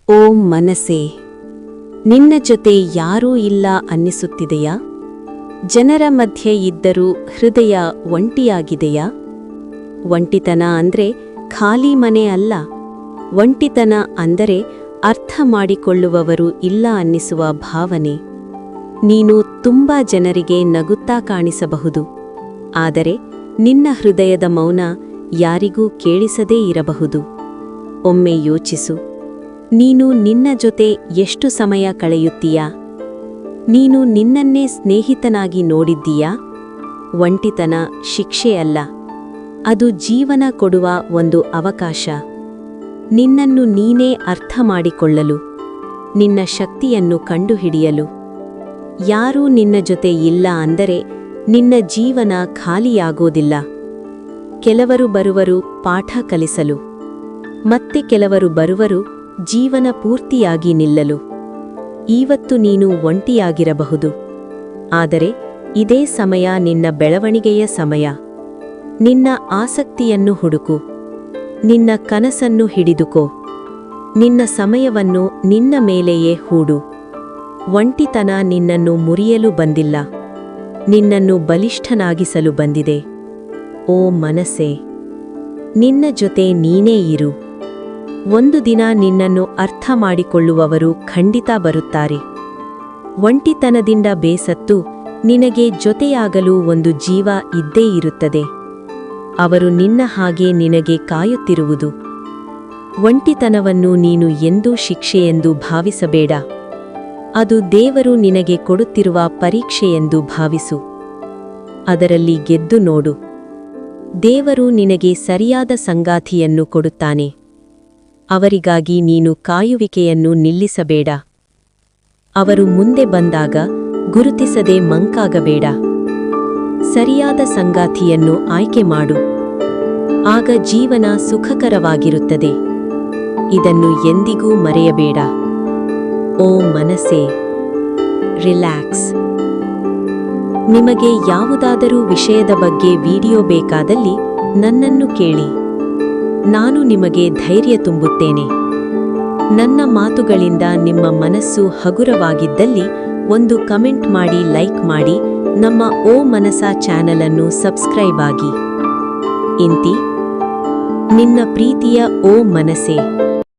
ಓ ಮನಸ್ಸೇ, ನಿನ್ನ ಜೊತೆ ಯಾರೂ ಇಲ್ಲ ಅನ್ನಿಸುತ್ತಿದೆಯಾ? ಜನರ ಮಧ್ಯೆ ಇದ್ದರೂ ಹೃದಯ ಒಂಟಿಯಾಗಿದೆಯಾ? ಒಂಟಿತನ ಅಂದ್ರೆ ಖಾಲಿ ಮನೆ ಅಲ್ಲ. ಒಂಟಿತನ ಅಂದರೆ ಅರ್ಥ ಮಾಡಿಕೊಳ್ಳುವವರು ಇಲ್ಲ ಅನ್ನಿಸುವ ಭಾವನೆ. ನೀನು ತುಂಬಾ ಜನರಿಗೆ ನಗುತ್ತಾ ಕಾಣಿಸಬಹುದು, ಆದರೆ ನಿನ್ನ ಹೃದಯದ ಮೌನ ಯಾರಿಗೂ ಕೇಳಿಸದೇ ಇರಬಹುದು. ಒಮ್ಮೆ ಯೋಚಿಸು, ನೀನು ನಿನ್ನ ಜೊತೆ ಎಷ್ಟು ಸಮಯ ಕಳೆಯುತ್ತೀಯಾ? ನೀನು ನಿನ್ನನ್ನೇ ಸ್ನೇಹಿತನಾಗಿ ನೋಡಿದ್ದೀಯಾ? ಒಂಟಿತನ ಶಿಕ್ಷೆ ಅಲ್ಲ, ಅದು ಜೀವನ ಕೊಡುವ ಒಂದು ಅವಕಾಶ. ನಿನ್ನನ್ನು ನೀನೇ ಅರ್ಥ ಮಾಡಿಕೊಳ್ಳಲು, ನಿನ್ನ ಶಕ್ತಿಯನ್ನು ಕಂಡುಹಿಡಿಯಲು. ಯಾರೂ ನಿನ್ನ ಜೊತೆ ಇಲ್ಲ ಅಂದರೆ ನಿನ್ನ ಜೀವನ ಖಾಲಿಯಾಗೋದಿಲ್ಲ. ಕೆಲವರು ಬರುವರು ಪಾಠ ಕಲಿಸಲು, ಮತ್ತೆ ಕೆಲವರು ಬರುವರು ಜೀವನ ಪೂರ್ತಿಯಾಗಿ ನಿಲ್ಲಲು. ಇವತ್ತು ನೀನು ಒಂಟಿಯಾಗಿರಬಹುದು, ಆದರೆ ಇದೇ ಸಮಯ ನಿನ್ನ ಬೆಳವಣಿಗೆಯ ಸಮಯ. ನಿನ್ನ ಆಸಕ್ತಿಯನ್ನು ಹುಡುಕು, ನಿನ್ನ ಕನಸನ್ನು ಹಿಡಿದುಕೋ, ನಿನ್ನ ಸಮಯವನ್ನು ನಿನ್ನ ಮೇಲೆಯೇ ಹೂಡು. ಒಂಟಿತನ ನಿನ್ನನ್ನು ಮುರಿಯಲು ಬಂದಿಲ್ಲ, ನಿನ್ನನ್ನು ಬಲಿಷ್ಠನಾಗಿಸಲು ಬಂದಿದೆ. ಓ ಮನಸ್ಸೇ, ನಿನ್ನ ಜೊತೆ ನೀನೇ ಇರು. ಒಂದು ದಿನ ನಿನ್ನನ್ನು ಅರ್ಥ ಮಾಡಿಕೊಳ್ಳುವವರು ಖಂಡಿತ ಬರುತ್ತಾರೆ. ಒಂಟಿತನದಿಂದ ಬೇಸತ್ತು ನಿನಗೆ ಜೊತೆಯಾಗಲು ಒಂದು ಜೀವ ಇದ್ದೇ ಇರುತ್ತದೆ. ಅವರು ನಿನ್ನ ಹಾಗೆ ನಿನಗೆ ಕಾಯುತ್ತಿರುವುದು. ಒಂಟಿತನವನ್ನು ನೀನು ಎಂದೂ ಶಿಕ್ಷೆಯೆಂದು ಭಾವಿಸಬೇಡ. ಅದು ದೇವರು ನಿನಗೆ ಕೊಡುತ್ತಿರುವ ಪರೀಕ್ಷೆಯೆಂದು ಭಾವಿಸು. ಅದರಲ್ಲಿ ಗೆದ್ದು ನೋಡು. ದೇವರು ನಿನಗೆ ಸರಿಯಾದ ಸಂಗಾತಿಯನ್ನು ಕೊಡುತ್ತಾನೆ. ಅವರಿಗಾಗಿ ನೀನು ಕಾಯುವಿಕೆಯನ್ನು ನಿಲ್ಲಿಸಬೇಡ. ಅವರು ಮುಂದೆ ಬಂದಾಗ ಗುರುತಿಸದೆ ಮಂಕಾಗಬೇಡ. ಸರಿಯಾದ ಸಂಗಾತಿಯನ್ನು ಆಯ್ಕೆ ಮಾಡು. ಆಗ ಜೀವನ ಸುಖಕರವಾಗಿರುತ್ತದೆ. ಇದನ್ನು ಎಂದಿಗೂ ಮರೆಯಬೇಡ. ಓ ಮನಸ್ಸೇ, ರಿಲ್ಯಾಕ್ಸ್. ನಿಮಗೆ ಯಾವುದಾದರೂ ವಿಷಯದ ಬಗ್ಗೆ ವಿಡಿಯೋ ಬೇಕಾದಲ್ಲಿ ನನ್ನನ್ನು ಕೇಳಿ. ನಾನು ನಿಮಗೆ ಧೈರ್ಯ ತುಂಬುತ್ತೇನೆ. ನನ್ನ ಮಾತುಗಳಿಂದ ನಿಮ್ಮ ಮನಸ್ಸು ಹಗುರವಾಗಿದ್ದಲ್ಲಿ ಒಂದು ಕಮೆಂಟ್ ಮಾಡಿ, ಲೈಕ್ ಮಾಡಿ. ನಮ್ಮ ಓ ಮನಸ ಚಾನೆಲ್ ಅನ್ನು ಸಬ್ಸ್ಕ್ರೈಬ್ ಆಗಿ. ಇಂತಿ ನಿನ್ನ ಪ್ರೀತಿಯ ಓ ಮನಸ್ಸೇ.